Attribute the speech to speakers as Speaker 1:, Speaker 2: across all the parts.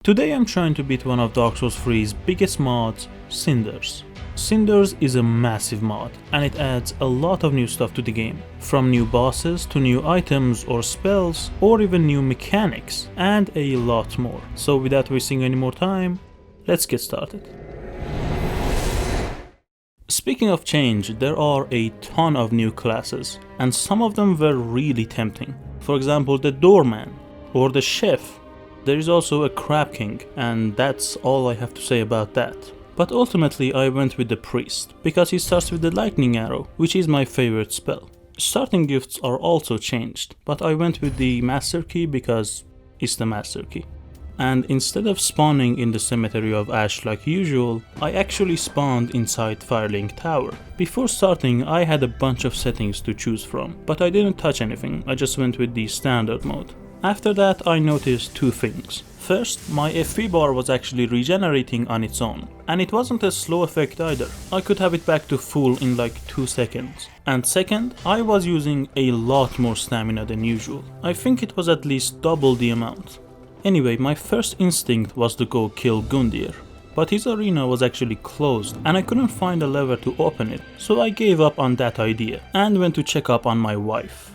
Speaker 1: Today I'm trying to beat one of Dark Souls 3's biggest mods, Cinders. Cinders is a massive mod, and it adds a lot of new stuff to the game, from new bosses to new items or spells, or even new mechanics, and a lot more. So without wasting any more time, let's get started. Speaking of change, there are a ton of new classes, and some of them were really tempting. For example, the doorman, or the chef. There is also a crab king, and that's all I have to say about that. But ultimately I went with the priest, because he starts with the lightning arrow, which is my favorite spell. Starting gifts are also changed, but I went with the master key because it's the master key. And instead of spawning in the cemetery of ash like usual, I actually spawned inside Firelink Tower. Before starting I had a bunch of settings to choose from, but I didn't touch anything, I just went with the standard mode. After that I noticed two things. First, my FP bar was actually regenerating on its own, and it wasn't a slow effect either. I could have it back to full in like 2 seconds. And second, I was using a lot more stamina than usual. I think it was at least double the amount. Anyway, my first instinct was to go kill Gundyr, but his arena was actually closed and I couldn't find a lever to open it, so I gave up on that idea and went to check up on my wife.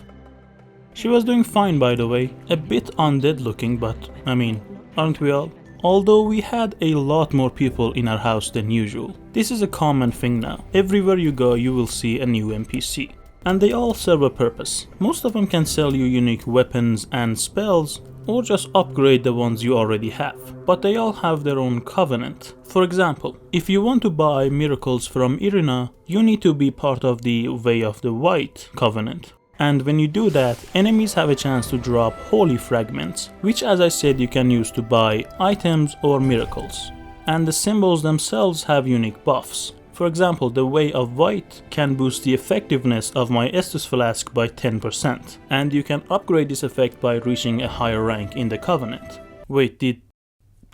Speaker 1: She was doing fine, by the way, a bit undead looking, but I mean, aren't we all? Although we had a lot more people in our house than usual. This is a common thing now. Everywhere you go you will see a new NPC. And they all serve a purpose. Most of them can sell you unique weapons and spells, or just upgrade the ones you already have. But they all have their own covenant. For example, if you want to buy miracles from Irina, you need to be part of the Way of the White covenant. And when you do that, enemies have a chance to drop holy fragments, which as I said you can use to buy items or miracles. And the symbols themselves have unique buffs. For example, the Way of White can boost the effectiveness of my Estus Flask by 10%, and you can upgrade this effect by reaching a higher rank in the Covenant. Wait, did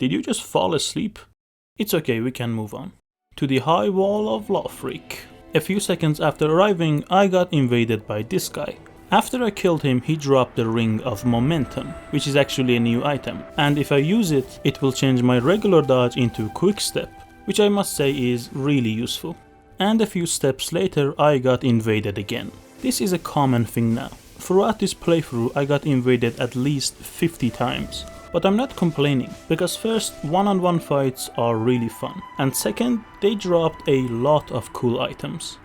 Speaker 1: you just fall asleep? It's okay, we can move on. To the High Wall of Lothric. A few seconds after arriving, I got invaded by this guy. After I killed him, he dropped the Ring of Momentum, which is actually a new item, and if I use it, it will change my regular dodge into Quick Step, which I must say is really useful. And a few steps later, I got invaded again. This is a common thing now. Throughout this playthrough, I got invaded at least 50 times. But I'm not complaining, because first, one-on-one fights are really fun, and second, they dropped a lot of cool items.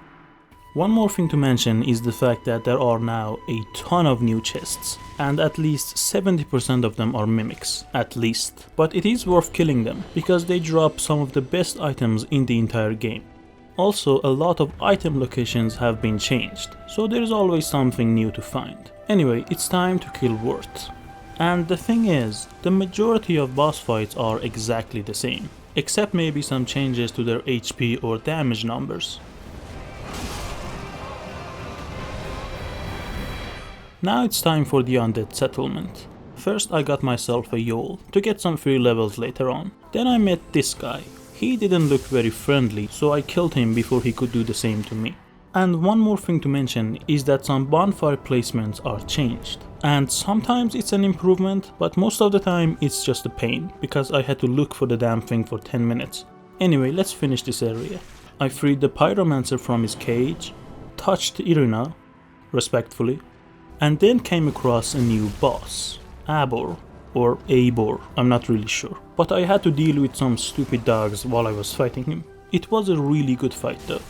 Speaker 1: One more thing to mention is the fact that there are now a ton of new chests, and at least 70% of them are mimics, at least. But it is worth killing them, because they drop some of the best items in the entire game. Also, a lot of item locations have been changed, so there is always something new to find. Anyway, it's time to kill Wort. And the thing is, the majority of boss fights are exactly the same, except maybe some changes to their HP or damage numbers. Now it's time for the Undead Settlement. First I got myself a Yol, to get some free levels later on. Then I met this guy. He didn't look very friendly, so I killed him before he could do the same to me. And one more thing to mention is that some bonfire placements are changed. And sometimes it's an improvement, but most of the time it's just a pain, because I had to look for the damn thing for 10 minutes. Anyway, let's finish this area. I freed the pyromancer from his cage, touched Irina, respectfully, and then came across a new boss, Abor, or Eibor, I'm not really sure. But I had to deal with some stupid dogs while I was fighting him. It was a really good fight though.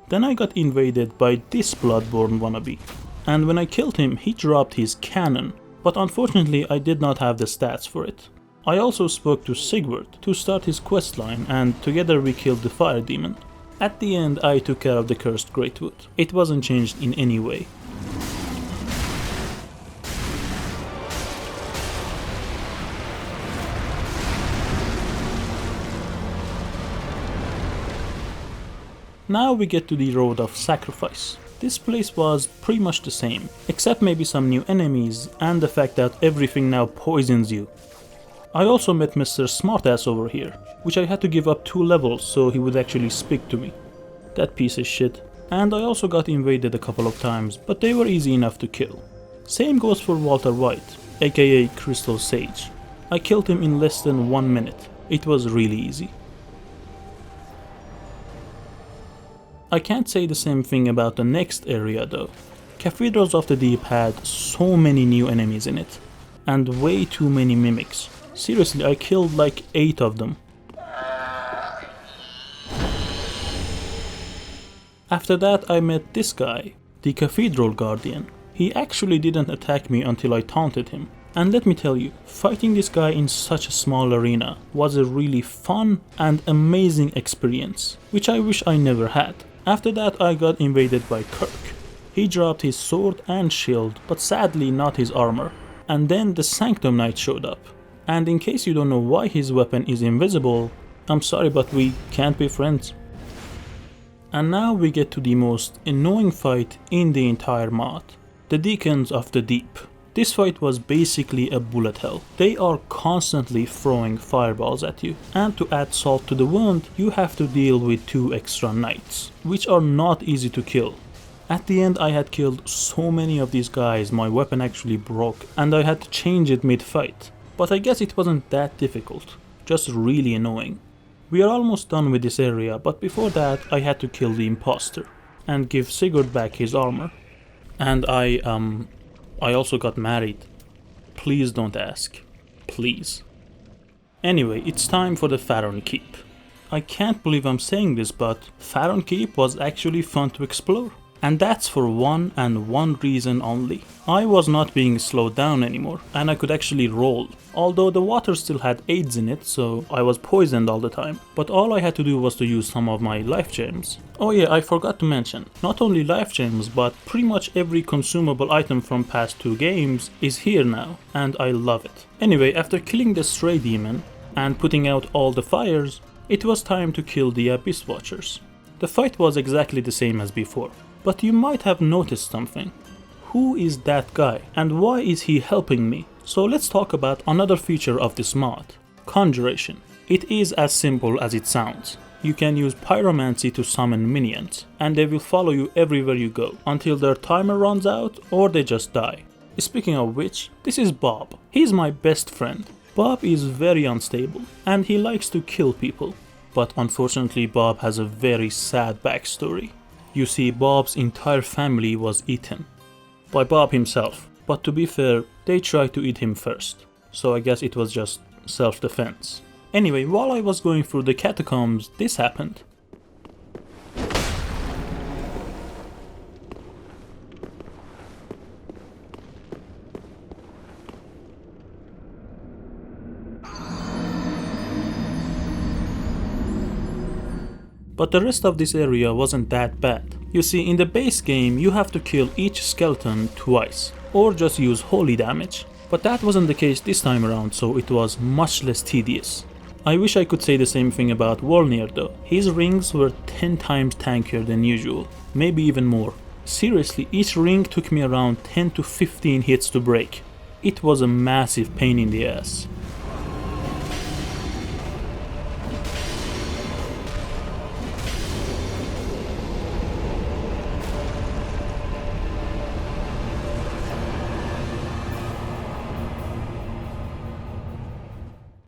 Speaker 1: Then I got invaded by this Bloodborne wannabe, and when I killed him he dropped his cannon, but unfortunately I did not have the stats for it. I also spoke to Sigurd to start his questline, and together we killed the fire demon. At the end I took care of the cursed Greatwood. It wasn't changed in any way. Now we get to the Road of Sacrifice. This place was pretty much the same, except maybe some new enemies and the fact that everything now poisons you. I also met Mr. Smartass over here, which I had to give up 2 levels so he would actually speak to me. That piece of shit. And I also got invaded a couple of times, but they were easy enough to kill. Same goes for Walter White, aka Crystal Sage. I killed him in less than 1 minute. It was really easy. I can't say the same thing about the next area though. Cathedrals of the Deep had so many new enemies in it, and way too many mimics. Seriously, I killed like 8 of them. After that I met this guy, the Cathedral Guardian. He actually didn't attack me until I taunted him. And let me tell you, fighting this guy in such a small arena was a really fun and amazing experience, which I wish I never had. After that I got invaded by Kirk. He dropped his sword and shield, but sadly not his armor. And then the Sanctum Knight showed up. And in case you don't know why his weapon is invisible, I'm sorry but we can't be friends. And now we get to the most annoying fight in the entire mod, the Deacons of the Deep. This fight was basically a bullet hell. They are constantly throwing fireballs at you, and to add salt to the wound, you have to deal with 2 extra knights, which are not easy to kill. At the end I had killed so many of these guys my weapon actually broke and I had to change it mid-fight. But I guess it wasn't that difficult, just really annoying. We are almost done with this area, but before that I had to kill the imposter and give Sigurd back his armor. And I also got married. Please don't ask. Please. Anyway, it's time for the Pharaon Keep. I can't believe I'm saying this, but Pharaon Keep was actually fun to explore. And that's for one and one reason only. I was not being slowed down anymore, and I could actually roll. Although the water still had AIDS in it, so I was poisoned all the time. But all I had to do was to use some of my life gems. Oh yeah, I forgot to mention, not only life gems, but pretty much every consumable item from past 2 games is here now, and I love it. Anyway, after killing the Stray Demon and putting out all the fires, it was time to kill the Abyss Watchers. The fight was exactly the same as before. But you might have noticed something. Who is that guy and why is he helping me? So let's talk about another feature of this mod, Conjuration. It is as simple as it sounds. You can use pyromancy to summon minions, and they will follow you everywhere you go, until their timer runs out or they just die. Speaking of which, this is Bob. He's my best friend. Bob is very unstable, and he likes to kill people. But unfortunately Bob has a very sad backstory. You see, Bob's entire family was eaten by Bob himself, but to be fair, they tried to eat him first, so I guess it was just self-defense. Anyway, while I was going through the catacombs, this happened. But the rest of this area wasn't that bad. You see, in the base game you have to kill each skeleton twice, or just use holy damage. But that wasn't the case this time around, so it was much less tedious. I wish I could say the same thing about Wolnir though. His rings were 10 times tankier than usual, maybe even more. Seriously, each ring took me around 10 to 15 hits to break. It was a massive pain in the ass.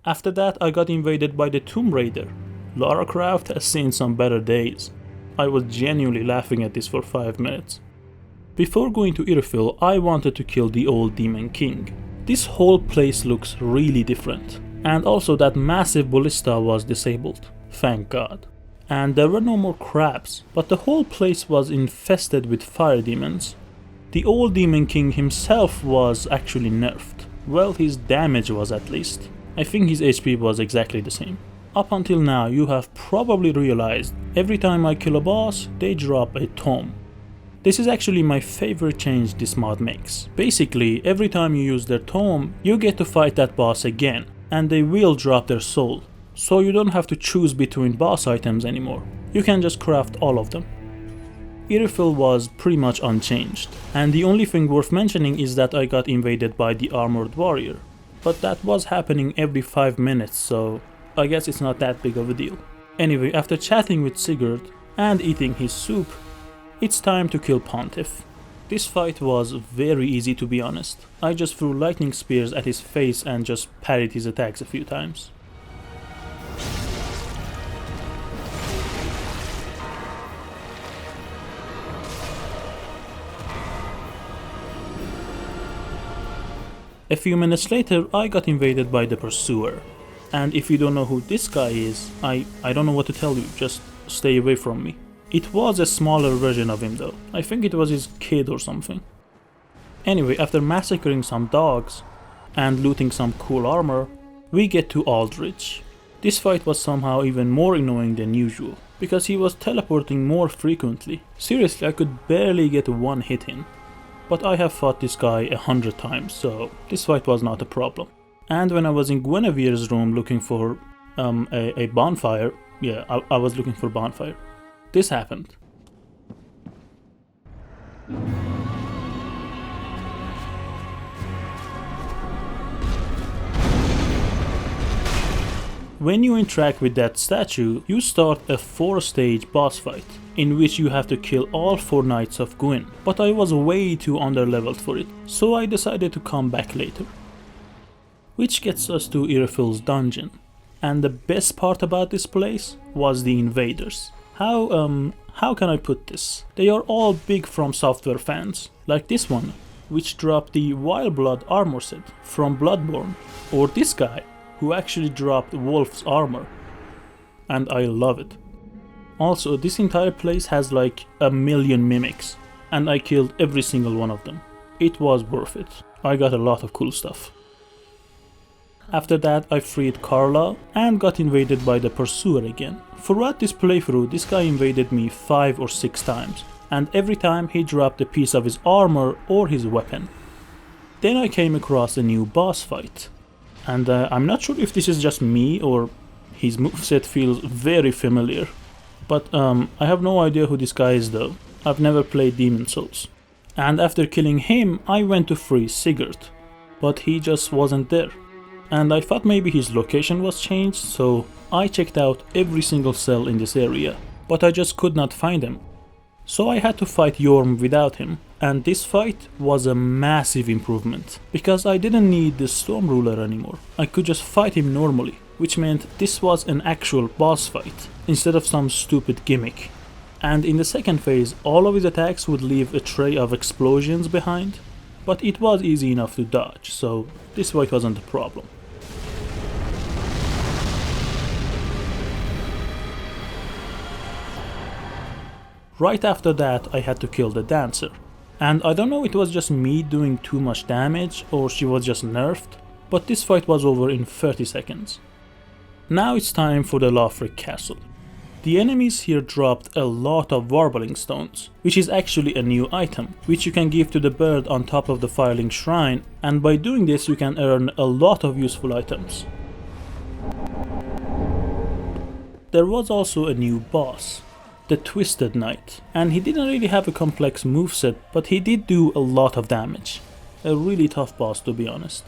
Speaker 1: After that I got invaded by the Tomb Raider. Lara Croft has seen some better days. I was genuinely laughing at this for 5 minutes. Before going to Irithyll, I wanted to kill the old Demon King. This whole place looks really different. And also that massive ballista was disabled. Thank God. And there were no more crabs, but the whole place was infested with fire demons. The old Demon King himself was actually nerfed. Well, his damage was at least. I think his HP was exactly the same. Up until now you have probably realized every time I kill a boss they drop a tome. This is actually my favorite change this mod makes. Basically, every time you use their tome you get to fight that boss again, and they will drop their soul. So you don't have to choose between boss items anymore. You can just craft all of them. Irithyll was pretty much unchanged, and the only thing worth mentioning is that I got invaded by the Armored Warrior. But that was happening every 5 minutes, so I guess it's not that big of a deal. Anyway, after chatting with Sigurd and eating his soup, it's time to kill Pontiff. This fight was very easy, to be honest. I just threw lightning spears at his face and just parried his attacks a few times. A few minutes later, I got invaded by the Pursuer. And if you don't know who this guy is, I don't know what to tell you, just stay away from me. It was a smaller version of him though. I think it was his kid or something. Anyway, after massacring some dogs and looting some cool armor, we get to Aldrich. This fight was somehow even more annoying than usual, because he was teleporting more frequently. Seriously, I could barely get one hit in. But I have fought this guy 100 times, so this fight was not a problem. And when I was in Guinevere's room looking for a bonfire, yeah, I was looking for bonfire, this happened. When you interact with that statue, you start a 4-stage boss fight, in which you have to kill all 4 knights of Gwyn, but I was way too underleveled for it, so I decided to come back later. Which gets us to Irithyll's dungeon, and the best part about this place was the invaders. How can I put this? They are all big From Software fans, like this one, which dropped the Wild Blood armor set from Bloodborne, or this guy, who actually dropped Wolf's armor, and I love it. Also, this entire place has like 1 million mimics, and I killed every single one of them. It was worth it. I got a lot of cool stuff. After that, I freed Carla and got invaded by the Pursuer again. Throughout this playthrough, this guy invaded me 5 or 6 times, and every time he dropped a piece of his armor or his weapon. Then I came across a new boss fight. And I'm not sure if this is just me or his moveset feels very familiar. But I have no idea who this guy is though. I've never played Demon Souls. And after killing him, I went to free Sigurd. But he just wasn't there. And I thought maybe his location was changed, so I checked out every single cell in this area. But I just could not find him. So I had to fight Yorm without him. And this fight was a massive improvement, because I didn't need the Storm Ruler anymore. I could just fight him normally, which meant this was an actual boss fight, instead of some stupid gimmick. And in the second phase, all of his attacks would leave a tray of explosions behind, but it was easy enough to dodge, so this fight wasn't a problem. Right after that, I had to kill the dancer. And I don't know if it was just me doing too much damage or she was just nerfed, but this fight was over in 30 seconds. Now it's time for the Lothric Castle. The enemies here dropped a lot of warbling stones, which is actually a new item, which you can give to the bird on top of the Firelink Shrine, and by doing this you can earn a lot of useful items. There was also a new boss, the Twisted Knight, and he didn't really have a complex moveset, but he did do a lot of damage. A really tough boss, to be honest.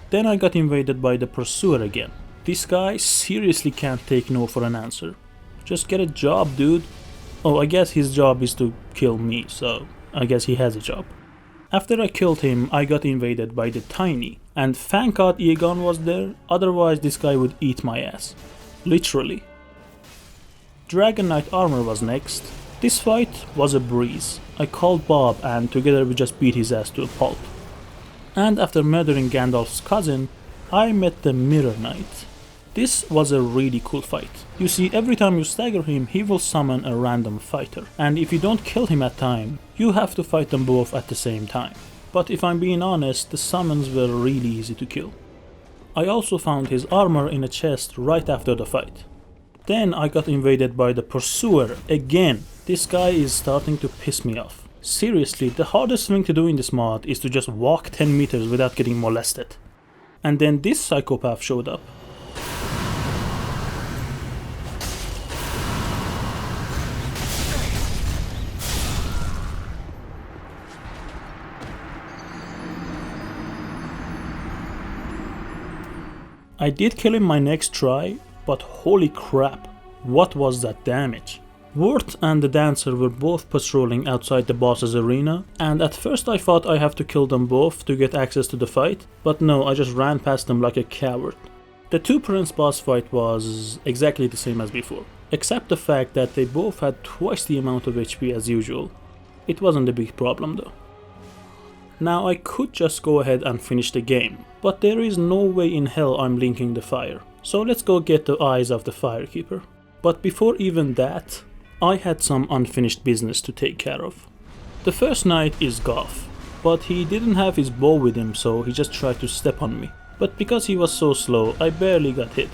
Speaker 1: Then I got invaded by the Pursuer again. This guy seriously can't take no for an answer. Just get a job, dude. Oh, I guess his job is to kill me, so I guess he has a job. After I killed him, I got invaded by the Tiny, and thank God Egon was there, otherwise this guy would eat my ass. Literally. Dragon Knight armor was next. This fight was a breeze. I called Bob and together we just beat his ass to a pulp. And after murdering Gandalf's cousin, I met the Mirror Knight. This was a really cool fight. You see, every time you stagger him, he will summon a random fighter. And if you don't kill him at time, you have to fight them both at the same time. But if I'm being honest, the summons were really easy to kill. I also found his armor in a chest right after the fight. Then I got invaded by the Pursuer again. This guy is starting to piss me off. Seriously, the hardest thing to do in this mod is to just walk 10 meters without getting molested. And then this psychopath showed up. I did kill him my next try, but holy crap, what was that damage? Wort and the Dancer were both patrolling outside the boss's arena, and at first I thought I have to kill them both to get access to the fight, but no, I just ran past them like a coward. The two Prince boss fight was exactly the same as before, except the fact that they both had twice the amount of HP as usual. It wasn't a big problem though. Now I could just go ahead and finish the game, but there is no way in hell I'm linking the fire. So let's go get the eyes of the Firekeeper. But before even that, I had some unfinished business to take care of. The first knight is Goth, but he didn't have his bow with him, so he just tried to step on me. But because he was so slow, I barely got hit.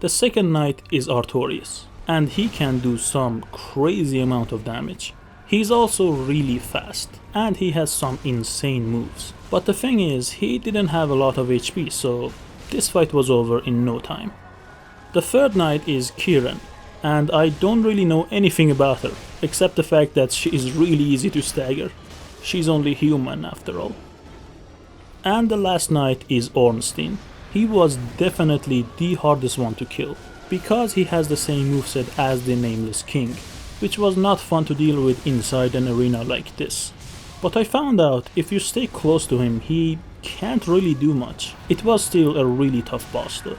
Speaker 1: The second knight is Artorias, and he can do some crazy amount of damage. He's also really fast, and he has some insane moves. But the thing is, he didn't have a lot of HP, so this fight was over in no time. The third knight is Kiran, and I don't really know anything about her, except the fact that she is really easy to stagger. She's only human after all. And the last knight is Ornstein. He was definitely the hardest one to kill, because he has the same moveset as the Nameless King, which was not fun to deal with inside an arena like this. But I found out if you stay close to him, he can't really do much. It was still a really tough boss though.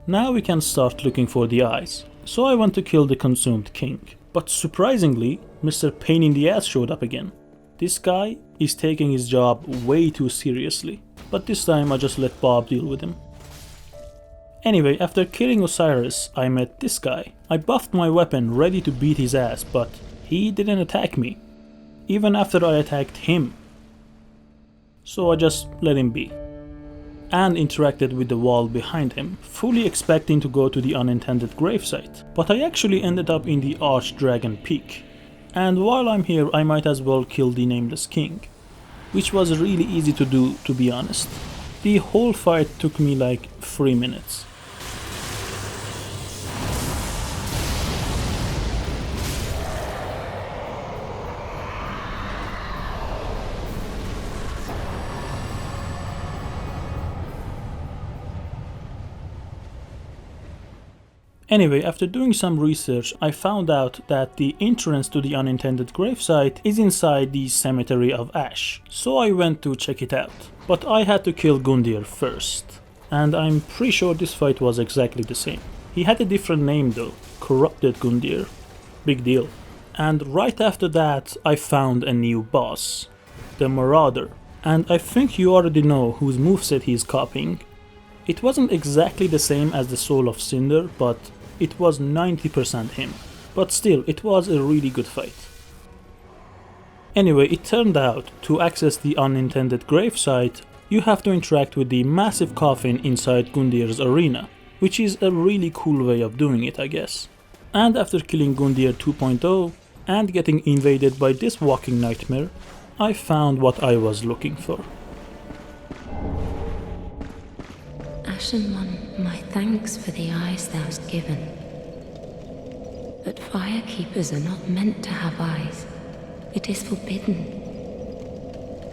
Speaker 1: Now we can start looking for the eyes. So I went to kill the Consumed King. But surprisingly, Mr. Pain in the Ass showed up again. This guy is taking his job way too seriously, but this time I just let Bob deal with him. Anyway, after killing Osiris, I met this guy. I buffed my weapon ready to beat his ass, but he didn't attack me, even after I attacked him. So I just let him be, and interacted with the wall behind him, fully expecting to go to the Unintended Gravesite, but I actually ended up in the Archdragon Peak. And while I'm here, I might as well kill the Nameless King, which was really easy to do, to be honest. The whole fight took me like 3 minutes. Anyway, after doing some research, I found out that the entrance to the Unintended Gravesite is inside the Cemetery of Ash, so I went to check it out. But I had to kill Gundyr first, and I'm pretty sure this fight was exactly the same. He had a different name though, Corrupted Gundyr. Big deal. And right after that, I found a new boss, the Marauder, and I think you already know whose moveset he is copying. It wasn't exactly the same as the Soul of Cinder, but it was 90% him. But still, it was a really good fight. Anyway, it turned out, to access the Unintended Gravesite, you have to interact with the massive coffin inside Gundyr's arena, which is a really cool way of doing it, I guess. And after killing Gundyr 2.0, and getting invaded by this walking nightmare, I found what I was looking for.
Speaker 2: Ashen One, my thanks for the eyes thou hast given. But firekeepers are not meant to have eyes. It is forbidden.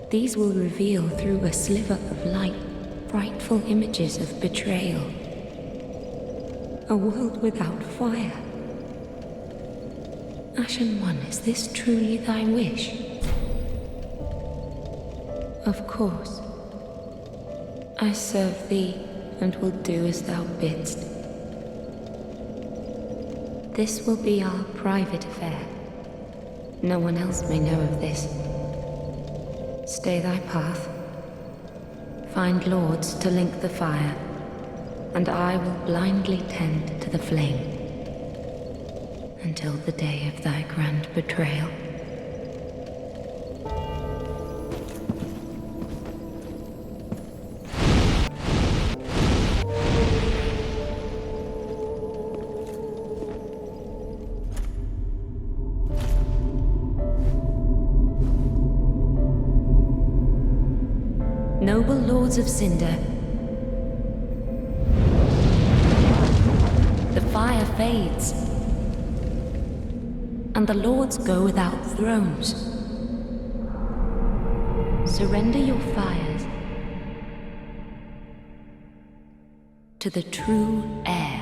Speaker 2: These will reveal through a sliver of light frightful images of betrayal. A world without fire. Ashen One, is this truly thy wish? Of course. I serve thee, and will do as thou bidst. This will be our private affair. No one else may know of this. Stay thy path. Find lords to link the fire, and I will blindly tend to the flame until the day of thy grand betrayal. Noble lords of Cinder, the fire fades. and the lords go without thrones. Surrender your fires to the true heir.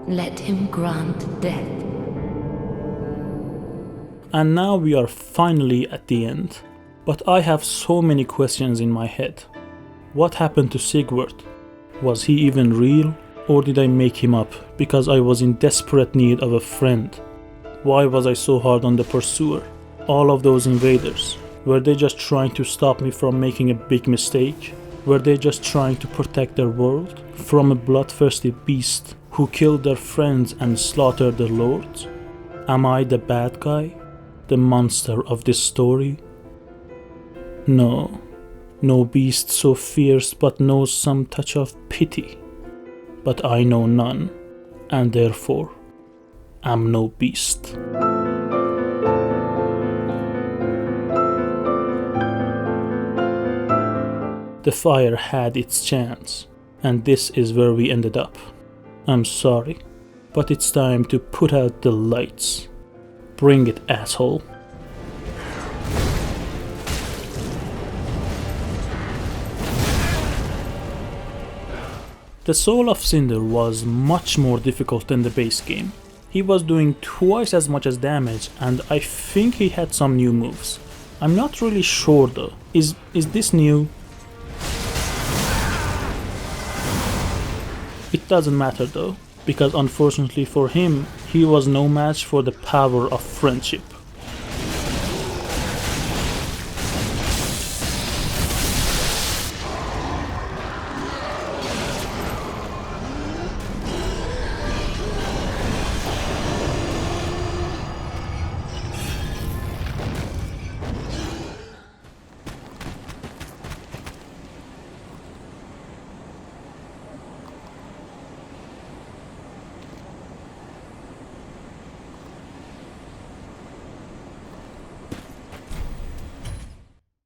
Speaker 2: Let him grant death.
Speaker 1: And now we are finally at the end. But I have so many questions in my head. What happened to Sigurd? Was he even real? Or did I make him up because I was in desperate need of a friend? Why was I so hard on the pursuer? All of those invaders, were they just trying to stop me from making a big mistake? Were they just trying to protect their world from a bloodthirsty beast who killed their friends and slaughtered their lords? Am I the bad guy? The monster of this story? No. No beast so fierce but knows some touch of pity. But I know none, and therefore am no beast. The fire had its chance, and this is where we ended up. I'm sorry, but it's time to put out the lights. Bring it, asshole. The Soul of Cinder was much more difficult than the base game. He was doing twice as much as damage, and I think he had some new moves. I'm not really sure though. Is this new? It doesn't matter though, because unfortunately for him, he was no match for the power of friendship.